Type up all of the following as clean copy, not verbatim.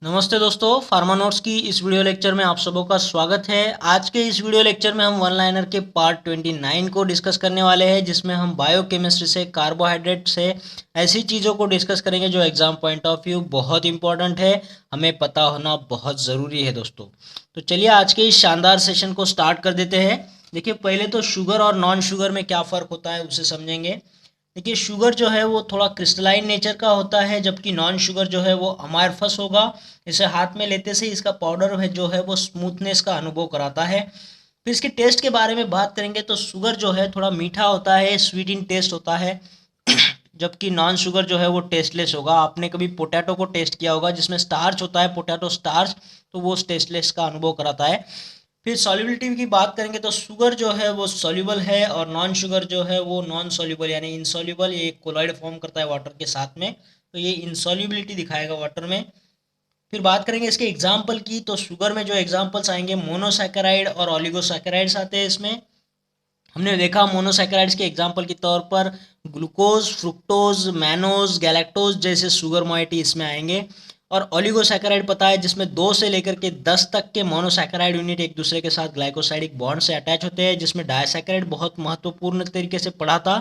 नमस्ते दोस्तों, pharma notes की इस वीडियो लेक्चर में आप सबों का स्वागत है। आज के इस वीडियो लेक्चर में हम वन लाइनर के पार्ट 29 को डिस्कस करने वाले हैं, जिसमें हम बायोकेमिस्ट्री से, कार्बोहाइड्रेट से ऐसी चीज़ों को डिस्कस करेंगे जो एग्जाम पॉइंट ऑफ व्यू बहुत इंपॉर्टेंट है, हमें पता होना बहुत ज़रूरी है दोस्तों। तो चलिए आज के इस शानदार सेशन को स्टार्ट कर देते हैं। देखिए, पहले तो शुगर और नॉन शुगर में क्या फ़र्क होता है उसे समझेंगे। देखिए, शुगर जो है वो थोड़ा क्रिस्टलाइन नेचर का होता है, जबकि नॉन शुगर जो है वो अमारफस होगा। इसे हाथ में लेते से इसका पाउडर है जो है वो स्मूथनेस का अनुभव कराता है। फिर इसके टेस्ट के बारे में बात करेंगे तो शुगर जो है थोड़ा मीठा होता है, स्वीट इन टेस्ट होता है, जबकि नॉन शुगर जो है वो टेस्टलेस होगा। आपने कभी पोटैटो को टेस्ट किया होगा जिसमें स्टार्च होता है, पोटैटो स्टार्च, तो वो टेस्टलेस का अनुभव कराता है। फिर सॉल्युबिलिटी की बात करेंगे तो शुगर जो है वो सॉल्युबल है और नॉन शुगर जो है वो नॉन सॉल्युबल यानी इनसॉल्युबल, ये कोलॉइड फॉर्म करता है वाटर के साथ में, तो ये इनसॉल्युबिलिटी दिखाएगा वाटर में। फिर बात करेंगे इसके एग्जाम्पल की, तो शुगर में जो एग्जाम्पल्स आएंगे मोनोसैकेराइड और ऑलिगोसैकेराइड्स आते हैं इसमें। हमने देखा मोनोसैकेराइड्स के एग्जाम्पल के तौर पर ग्लूकोज, फ्रुक्टोज, मैनोज, गैलेक्टोज जैसे शुगर मोइटी इसमें आएंगे। और ओलिगोसैकेराइड पता है जिसमें 2 से लेकर के 10 तक के मोनोसैकेराइड यूनिट एक दूसरे के साथ ग्लाइकोसाइडिक बॉन्ड से अटैच होते हैं, जिसमें डायसैकेराइड बहुत महत्वपूर्ण तरीके से पढ़ा था,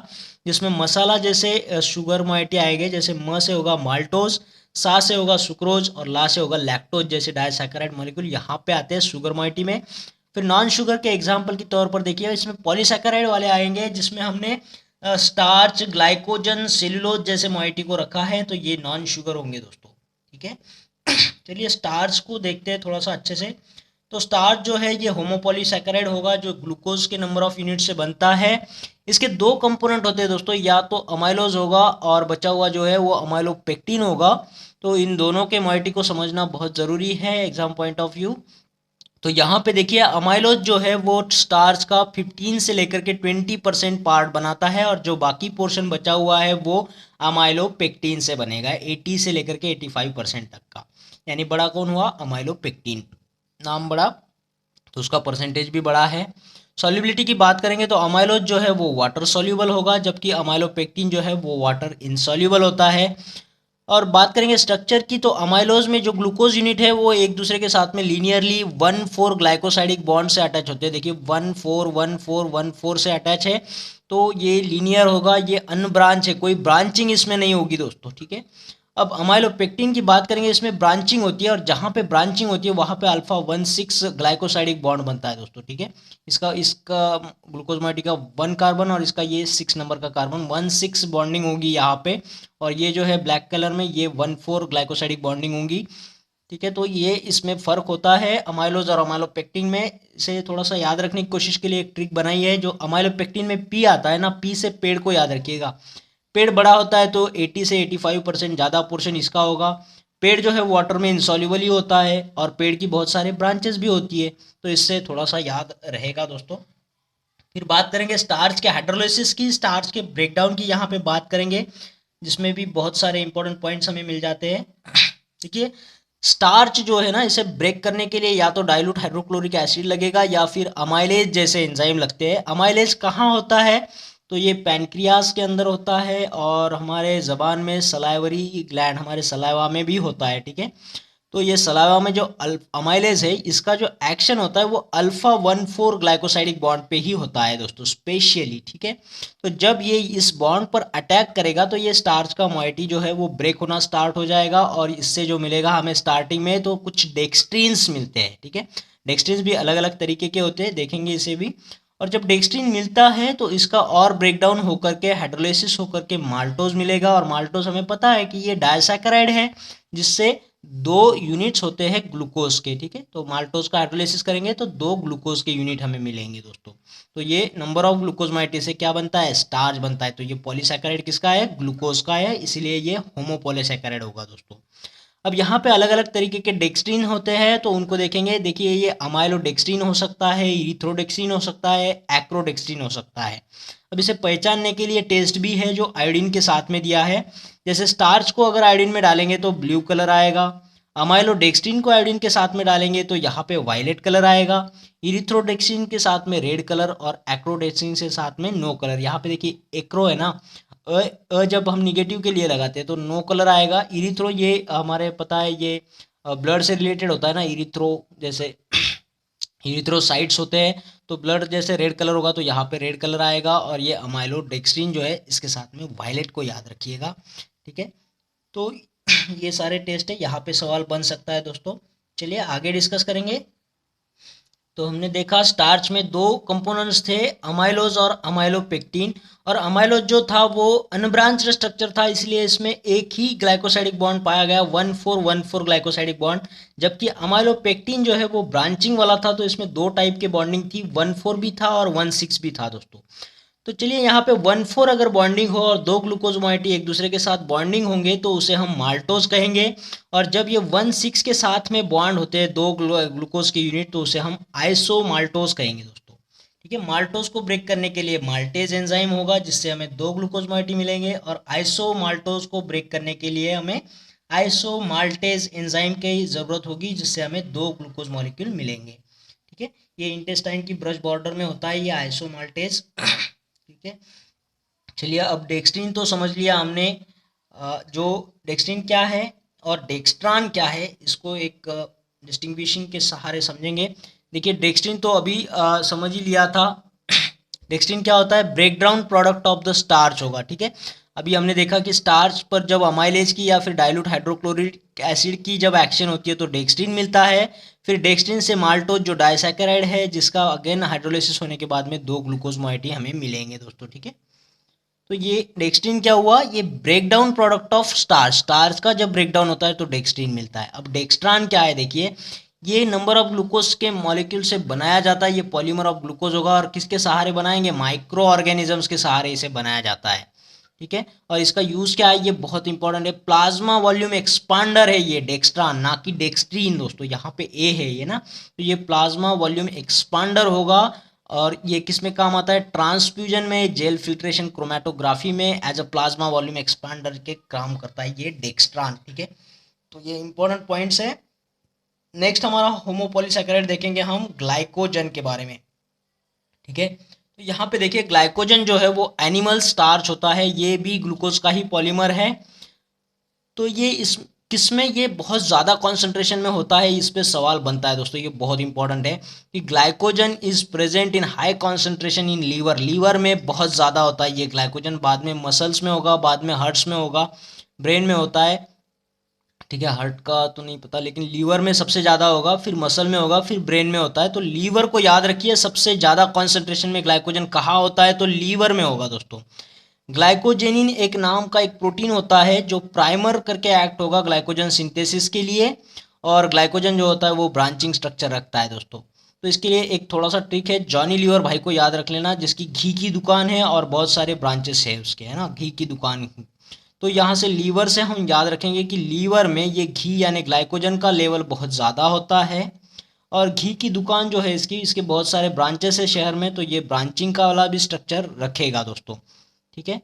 जिसमें मसाला जैसे शुगर मोइटी आएंगे, जैसे म से होगा माल्टोज, सा से होगा सुक्रोज और ला से होगा लैक्टोज जैसे डायसैकेराइड मॉलिक्यूल यहाँ पे आते हैं शुगर मोइटी में। फिर नॉन शुगर के एग्जाम्पल के तौर पर देखिए, इसमें पॉलीसैकेराइड वाले आएंगे जिसमें हमने स्टार्च, ग्लाइकोजन, सेलुलोज जैसे मोइटी को रखा है, तो ये नॉन शुगर होंगे दोस्तों। ठीक है, चलिए स्टार्च को देखते हैं थोड़ा सा अच्छे से। तो स्टार्च जो है ये होमोपॉलीसैकेराइड होगा जो ग्लूकोज के नंबर ऑफ यूनिट से बनता है। इसके 2 कंपोनेंट होते हैं दोस्तों, या तो अमाइलोज होगा और बचा हुआ जो है वो अमाइलोपेक्टिन होगा। तो इन दोनों के मोइटी को समझना बहुत ज़रूरी है एग्जाम पॉइंट ऑफ व्यू। तो यहाँ पे देखिए, अमाइलोज जो है वो स्टार्च का 15 से लेकर के 20% पार्ट बनाता है, और जो बाकी पोर्शन बचा हुआ है वो अमाइलोपेक्टिन से बनेगा, 80 से लेकर के 85% तक का। यानी बड़ा कौन हुआ? अमाइलोपेक्टिन। नाम बड़ा तो उसका परसेंटेज भी बड़ा है। सॉल्युबिलिटी की बात करेंगे तो अमाइलोज जो है वो वाटर सॉल्युबल होगा, जबकि अमाइलोपेक्टिन जो है वो वाटर इनसॉल्युबल होता है। और बात करेंगे स्ट्रक्चर की, तो अमाइलोज में जो ग्लूकोज यूनिट है वो एक दूसरे के साथ में लीनियरली 1,4 ग्लाइकोसाइडिक बॉन्ड से अटैच होते हैं। देखिए 1,4 से अटैच है, तो ये लीनियर होगा, ये अनब्रांच है, कोई ब्रांचिंग इसमें नहीं होगी दोस्तों। ठीक है, अब अमाइलोपेक्टिन की बात करेंगे, इसमें ब्रांचिंग होती है, और जहाँ पे ब्रांचिंग होती है वहाँ पे अल्फा 1,6 ग्लाइकोसाइडिक बॉन्ड बनता है दोस्तों। ठीक है, इसका इसका ग्लूकोज मोइटी का 1 कार्बन और इसका ये 6 नंबर का कार्बन, 1,6 बॉन्डिंग होगी यहाँ पे। और ये जो है ब्लैक कलर में ये 1,4 ग्लाइकोसाइडिक बॉन्डिंग होंगी। ठीक है, तो ये इसमें फ़र्क होता है अमाइलोज और अमाइलोपेक्टिन में। से थोड़ा सा याद रखने की कोशिश के लिए एक ट्रिक बनाई है, जो अमाइलोपेक्टिन में पी आता है ना, पी से पेड़ को याद रखिएगा। पेड़ बड़ा होता है तो 80 से 85% ज़्यादा पोर्शन इसका होगा। पेड़ जो है वाटर में इंसॉल्युबल ही होता है, और पेड़ की बहुत सारे ब्रांचेस भी होती है, तो इससे थोड़ा सा याद रहेगा दोस्तों। फिर बात करेंगे स्टार्च के हाइड्रोलिसिस की, स्टार्च के ब्रेकडाउन की यहाँ पे बात करेंगे, जिसमें भी बहुत सारे इंपॉर्टेंट पॉइंट्स हमें मिल जाते हैं। देखिए, स्टार्च जो है ना, इसे ब्रेक करने के लिए या तो डाइल्यूट हाइड्रोक्लोरिक एसिड लगेगा या फिर अमाइलेज जैसे एंजाइम लगते हैं। अमाइलेज कहाँ होता है? तो ये पैनक्रियास के अंदर होता है, और हमारे ज़बान में सलाइवरी ग्लैंड, हमारे सलाइवा में भी होता है। ठीक है, तो ये सलाइवा में जो अमाइलेज है, इसका जो एक्शन होता है वो अल्फा 1,4 ग्लाइकोसाइडिक बॉन्ड पे ही होता है दोस्तों, स्पेशली। ठीक है, तो जब ये इस बॉन्ड पर अटैक करेगा तो ये स्टार्च का मोइटी जो है वो ब्रेक होना स्टार्ट हो जाएगा, और इससे जो मिलेगा हमें स्टार्टिंग में तो कुछ डेक्सट्रीन्स मिलते हैं। ठीक है, डेक्सट्रीन्स भी अलग अलग तरीके के होते हैं, देखेंगे इसे भी। और जब डेक्सट्रीन मिलता है तो इसका और ब्रेकडाउन होकर के हाइड्रोलिसिस होकर के माल्टोज मिलेगा, और माल्टोज हमें पता है कि ये डायसैकेराइड है, जिससे 2 यूनिट्स होते हैं ग्लूकोज के। ठीक है, तो माल्टोज का हाइड्रोलिसिस करेंगे तो 2 ग्लूकोज के यूनिट हमें मिलेंगे दोस्तों। तो ये नंबर ऑफ ग्लूकोज मोइटी से क्या बनता है? स्टार्च बनता है। तो ये पॉलीसैकेराइड किसका है? ग्लूकोज का है, इसीलिए ये होमोपॉलीसैकेराइड होगा दोस्तों। अब यहाँ पे अलग अलग तरीके के डेक्सट्रीन होते हैं, तो उनको देखेंगे। देखिए, ये अमाइलोडेक्सट्रीन हो सकता है, इरिथ्रोडेक्सट्रीन हो सकता है, एक्रोडेक्सट्रीन हो सकता है। अब इसे पहचानने के लिए टेस्ट भी है जो आयोडीन के साथ में दिया है। जैसे स्टार्च को अगर आयोडीन में डालेंगे तो ब्लू कलर आएगा, अमाइलोडेक्सट्रीन को आयोडीन के साथ में डालेंगे तो यहाँ पे वायलेट कलर आएगा, इरिथ्रोडेक्सिन के साथ में रेड कलर, और एक्रोडेक्सिन के साथ में नो कलर। यहाँ पे देखिए एक्रो है ना, जब हम निगेटिव के लिए लगाते हैं तो नो कलर आएगा। इरिथ्रो ये हमारे पता है, ये ब्लड से रिलेटेड होता है ना, इरिथ्रो जैसे इरिथ्रोसाइट्स होते हैं, तो ब्लड जैसे रेड कलर होगा तो यहाँ पे रेड कलर आएगा, और ये अमाइलोडेक्स्ट्रिन जो है इसके साथ में वायलेट को याद रखिएगा। ठीक है, तो ये सारे टेस्ट है, यहाँ पे सवाल बन सकता है दोस्तों। चलिए आगे डिस्कस करेंगे। तो हमने देखा स्टार्च में दो कंपोनेंट्स थे, अमाइलोज और अमाइलोपेक्टिन। और अमाइलोज जो था वो अनब्रांच्ड स्ट्रक्चर था, इसलिए इसमें एक ही ग्लाइकोसाइडिक बॉन्ड पाया गया, 1,4,1,4 ग्लाइकोसाइडिक बॉन्ड। जबकि अमाइलोपेक्टिन जो है वो ब्रांचिंग वाला था, तो इसमें दो टाइप के बॉन्डिंग थी, 1,4 भी था और 1,6 भी था दोस्तों। तो चलिए यहाँ पे 1,4 अगर बॉन्डिंग हो और दो ग्लूकोज मोइटी एक दूसरे के साथ बॉन्डिंग होंगे तो उसे हम माल्टोज कहेंगे। और जब ये 1,6 के साथ में बॉन्ड होते हैं दो ग्लूकोज की यूनिट, तो उसे हम आइसो माल्टोज कहेंगे दोस्तों। ठीक है, माल्टोज को ब्रेक करने के लिए माल्टेज एंजाइम होगा, जिससे हमें दो ग्लूकोज मोइटी मिलेंगे, और आइसो माल्टोज को ब्रेक करने के लिए हमें आइसो माल्टेज एंजाइम की ज़रूरत होगी, जिससे हमें दो ग्लूकोज मॉलिक्यूल मिलेंगे। ठीक है, ये इंटेस्टाइन की ब्रश बॉर्डर में होता है ये आइसो माल्टेज। ठीक है, चलिए अब डेक्स्ट्रीन तो समझ लिया हमने। जो डेक्स्ट्रीन क्या है और डेक्स्ट्रान क्या है, इसको एक डिस्टिंग्विशिंग के सहारे समझेंगे। देखिए डेक्स्ट्रीन तो अभी समझ ही लिया था। डेक्स्ट्रीन क्या होता है, break down product of the starch होगा। ठीक है, अभी हमने देखा कि स्टार्च पर जब अमाइलेज की या फिर डाइल्यूट हाइड्रोक्लोरिक एसिड की जब एक्शन होती है तो डेक्स्ट्रीन मिलता है। फिर डेक्स्ट्रीन से माल्टोज जो डाइसैकेराइड है, जिसका अगेन हाइड्रोलिसिस होने के बाद में दो ग्लूकोज मोइटी हमें मिलेंगे दोस्तों। ठीक है, तो ये डेक्स्ट्रीन क्या हुआ, ये break down product of starch. Starch का जब ब्रेक डाउन होता है तो डेक्स्ट्रीन मिलता है। अब डेक्स्ट्रान क्या है, देखिए ये नंबर ऑफ ग्लूकोज के मॉलिक्यूल से बनाया जाता है, ये पॉलीमर ऑफ ग्लूकोज होगा, और किसके सहारे बनाएंगे, माइक्रो ऑर्गेनिजम्स के सहारे इसे बनाया जाता है। ठीक है, और इसका यूज क्या है, ये बहुत इंपॉर्टेंट है, प्लाज्मा वॉल्यूम एक्सपांडर है ये डेक्स्ट्रान, ना कि डेक्स्ट्रीन दोस्तों। यहाँ पे ए है ये ना, तो ये प्लाज्मा वॉल्यूम एक्सपांडर होगा। और ये किस में काम आता है, ट्रांसफ्यूजन में, जेल फिल्ट्रेशन, क्रोमेटोग्राफी में as a plasma volume expander के काम करता है ये डेक्स्ट्रान। ठीक है, तो ये इंपॉर्टेंट पॉइंट्स है। नेक्स्ट हमारा होमोपॉलीसैकेराइड देखेंगे हम ग्लाइकोजन के बारे में। ठीक है, तो यहाँ पे देखिए ग्लाइकोजन जो है वो एनिमल स्टार्च होता है, ये भी ग्लूकोज का ही पॉलीमर है। तो ये इस किसमें ये बहुत ज़्यादा कॉन्सेंट्रेशन में होता है, इस पे सवाल बनता है दोस्तों, ये बहुत इंपॉर्टेंट है कि glycogen is present in high concentration in liver. Liver में बहुत ज़्यादा होता है ये ग्लाइकोजन, बाद में मसल्स में होगा, बाद में हार्ट्स में होगा, ब्रेन में होता है। ठीक है, हार्ट का तो नहीं पता, लेकिन लीवर में सबसे ज़्यादा होगा, फिर मसल में होगा, फिर ब्रेन में होता है। तो लीवर को याद रखिए, सबसे ज़्यादा कॉन्सेंट्रेशन में ग्लाइकोजन कहाँ होता है, तो लीवर में होगा दोस्तों। ग्लाइकोजेनिन एक नाम का एक प्रोटीन होता है जो प्राइमर करके एक्ट होगा ग्लाइकोजन सिंथेसिस के लिए, और ग्लाइकोजन जो होता है वो ब्रांचिंग स्ट्रक्चर रखता है दोस्तों। तो इसके लिए एक थोड़ा सा ट्रिक है, जॉनी लीवर भाई को याद रख लेना, जिसकी घी की दुकान है और बहुत सारे ब्रांचेस है उसके, है ना, घी की दुकान। तो यहाँ से लीवर से हम याद रखेंगे कि लीवर में ये घी यानी ग्लाइकोजन का लेवल बहुत ज़्यादा होता है, और घी की दुकान जो है इसकी, इसके बहुत सारे ब्रांचेस है शहर में, तो ये ब्रांचिंग का वाला भी स्ट्रक्चर रखेगा दोस्तों। ठीक है,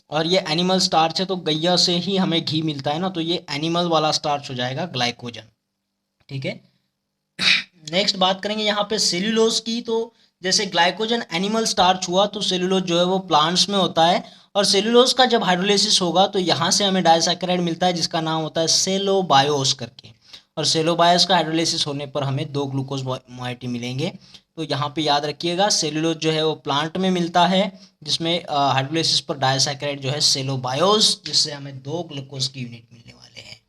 और ये एनिमल स्टार्च है, तो गैया से ही हमें घी मिलता है ना, तो ये एनिमल वाला स्टार्च हो जाएगा ग्लाइकोजन। ठीक है, नेक्स्ट बात करेंगे यहाँ पे सेल्यूलोज की। तो जैसे ग्लाइकोजन एनिमल स्टार्च हुआ, तो सेल्यूलोज जो है वो प्लांट्स में होता है, और सेल्यूलोज का जब हाइड्रोलिसिस होगा तो यहाँ से हमें डाइसैकेराइड मिलता है, जिसका नाम होता है सेलोबायोस करके। और सेलोबायोस का हाइड्रोलिसिस होने पर हमें दो ग्लूकोज मोइटी मिलेंगे। तो यहाँ पे याद रखिएगा, सेल्यूलोज जो है वो प्लांट में मिलता है, जिसमें हाइड्रोलिसिस पर डाइसैकेराइड जो है सेलोबायोस, जिससे हमें दो ग्लूकोज की यूनिट मिलने वाले हैं।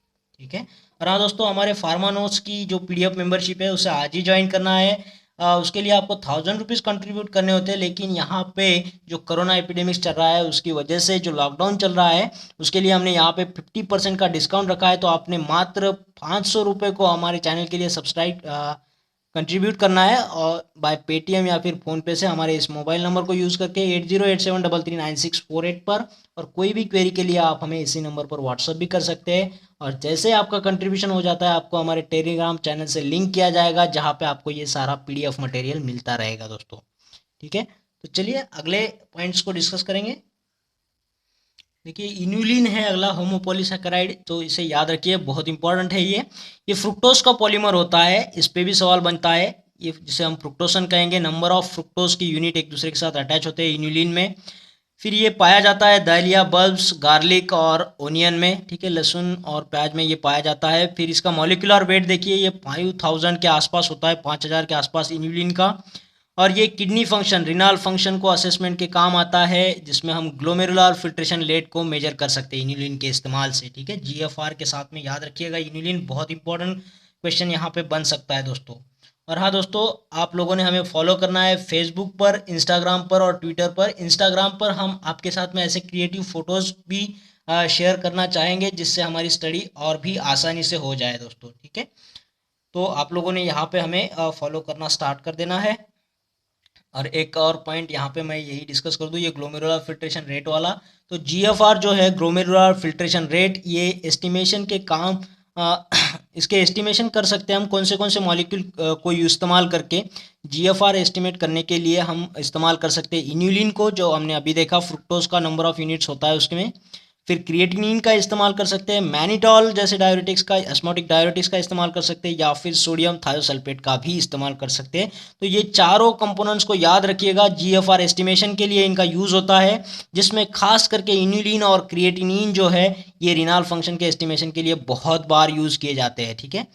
ठीक है, और हाँ दोस्तों, हमारे फार्मा नोट्स की जो PDF मेंबरशिप है उसे आज ही ज्वाइन करना है। उसके लिए आपको 1,000 रुपीज़ कंट्रीब्यूट करने होते हैं, लेकिन यहाँ पे जो कोरोना एपिडेमिक्स चल रहा है उसकी वजह से, जो लॉकडाउन चल रहा है उसके लिए हमने यहाँ पे 50% का डिस्काउंट रखा है। तो आपने मात्र 500 रुपये को हमारे चैनल के लिए सब्सक्राइब कंट्रीब्यूट करना है, और बाय पेटीएम या फिर फ़ोनपे से हमारे इस मोबाइल नंबर को यूज़ करके 8087339648 पर। और कोई भी क्वेरी के लिए आप हमें इसी नंबर पर व्हाट्सअप भी कर सकते हैं। और जैसे आपका कंट्रीब्यूशन हो जाता है, आपको हमारे टेलीग्राम चैनल से लिंक किया जाएगा, जहाँ पे आपको ये सारा PDF मटेरियल मिलता रहेगा दोस्तों। ठीक है, तो चलिए अगले पॉइंट्स को डिस्कस करेंगे। देखिए इन्यूलिन है अगला होमोपॉलीसैकेराइड, तो इसे याद रखिए, बहुत इंपॉर्टेंट है ये फ्रुक्टोज का पॉलीमर होता है, इस पे भी सवाल बनता है। ये जिसे हम फ्रुक्टोसन कहेंगे, नंबर ऑफ फ्रुक्टोज की यूनिट एक दूसरे के साथ अटैच होते हैं इन्यूलिन में। फिर ये पाया जाता है दहलिया बल्ब्स, गार्लिक और ओनियन में, ठीक है, लहसुन और प्याज में ये पाया जाता है। फिर इसका मॉलिक्यूलर वेट देखिए, ये 5000 के आसपास होता है, 5000 के आसपास इन्युलिन का। और ये किडनी फंक्शन, रिनल फंक्शन को असेसमेंट के काम आता है, जिसमें हम ग्लोमेरुलर फिल्ट्रेशन रेट को मेजर कर सकते हैं इन्युलिन के इस्तेमाल से, ठीक है। जीएफआर के साथ में याद रखिएगा, इन्युलिन बहुत इंपॉर्टेंट क्वेश्चन यहाँ पे बन सकता है दोस्तों। और हाँ दोस्तों, आप लोगों ने हमें फॉलो करना है फेसबुक पर, इंस्टाग्राम पर और ट्विटर पर। इंस्टाग्राम पर हम आपके साथ में ऐसे क्रिएटिव फोटोज़ भी शेयर करना चाहेंगे, जिससे हमारी स्टडी और भी आसानी से हो जाए दोस्तों, ठीक है। तो आप लोगों ने यहाँ पे हमें फॉलो करना स्टार्ट कर देना है। और एक और पॉइंट यहाँ पे मैं यही डिस्कस कर दूँ, ये ग्लोमेरुलर फिल्ट्रेशन रेट वाला। तो जीएफआर जो है, ग्लोमेरुलर फिल्ट्रेशन रेट, ये एस्टिमेशन के काम इसके एस्टिमेशन कर सकते हैं हम कौन से मॉलिक्यूल को इस्तेमाल करके। जीएफआर एस्टिमेट करने के लिए हम इस्तेमाल कर सकते हैं इन्युलिन को, जो हमने अभी देखा, फ्रुक्टोज का नंबर ऑफ यूनिट्स होता है उसमें। फिर क्रिएटिनिन का इस्तेमाल कर सकते हैं, मैनिटॉल जैसे डायरेटिक्स का, एस्मोटिक डायरेटिक्स का इस्तेमाल कर सकते हैं, या फिर सोडियम थायोसल्फेट का भी इस्तेमाल कर सकते हैं। तो ये चारों कंपोनेंट्स को याद रखिएगा, जीएफआर एस्टिमेशन के लिए इनका यूज़ होता है, जिसमें खास करके इन्युलिन और क्रिएटिनिन जो है, ये रिनल फंक्शन के एस्टिमेशन के लिए बहुत बार यूज़ किए जाते हैं, ठीक है।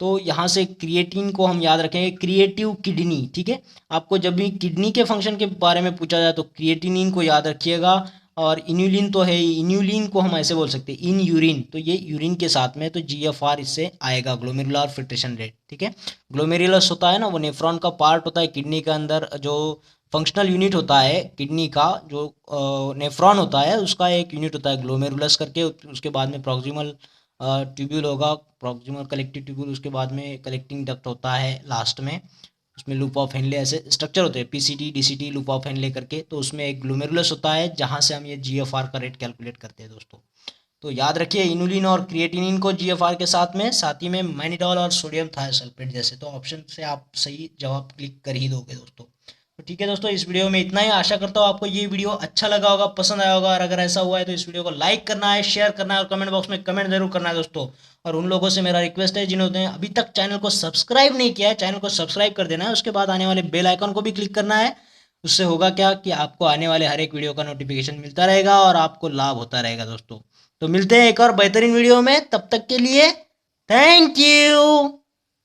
तो यहाँ से क्रिएटिन को हम याद रखेंगे, क्रिएटिव किडनी, ठीक है। आपको जब भी किडनी के फंक्शन के बारे में पूछा जाए तो क्रिएटिनिन को याद रखिएगा। और इन्युलिन तो है, इन्युलिन को हम ऐसे बोल सकते हैं इन यूरिन, तो ये यूरिन के साथ में, तो जीएफआर इससे आएगा, ग्लोमेरुलर फिल्ट्रेशन रेट, ठीक है। ग्लोमेरुलस होता है ना, वो नेफ्रॉन का पार्ट होता है किडनी के अंदर, जो फंक्शनल यूनिट होता है किडनी का, जो नेफ्रॉन होता है उसका एक यूनिट होता है ग्लोमेरुलस करके। उसके बाद में प्रॉक्सिमल ट्यूब्यूल होगा, प्रॉक्सिमल कलेक्टिव ट्यूब्यूल, उसके बाद में कलेक्टिंग डक्ट होता है लास्ट में, उसमें लूप ऑफ हेनले ऐसे स्ट्रक्चर होते हैं, PCT DCT loop of Henle करके। तो उसमें एक ग्लोमेरुलस होता है, जहाँ से हम ये जीएफआर का रेट कैलकुलेट करते हैं दोस्तों। तो याद रखिए इनुलिन और क्रिएटिनिन को जीएफआर के साथ ही में मैनिडॉल और सोडियम थायोसल्फेट जैसे, तो ऑप्शन से आप सही जवाब क्लिक कर ही दोगे दोस्तों। तो ठीक है दोस्तों, इस वीडियो में इतना ही। आशा करता हूँ आपको ये वीडियो अच्छा लगा होगा, पसंद आया होगा, और अगर ऐसा हुआ है तो इस वीडियो को लाइक करना है, शेयर करना है, और कमेंट बॉक्स में कमेंट जरूर करना है दोस्तों। और उन लोगों से मेरा रिक्वेस्ट है जिन्होंने अभी तक चैनल को सब्सक्राइब नहीं किया है, चैनल को सब्सक्राइब कर देना है, उसके बाद आने वाले बेल आइकन को भी क्लिक करना है। उससे होगा क्या कि आपको आने वाले हर एक वीडियो का नोटिफिकेशन मिलता रहेगा और आपको लाभ होता रहेगा दोस्तों। तो मिलते हैं एक और बेहतरीन वीडियो में, तब तक के लिए थैंक यू।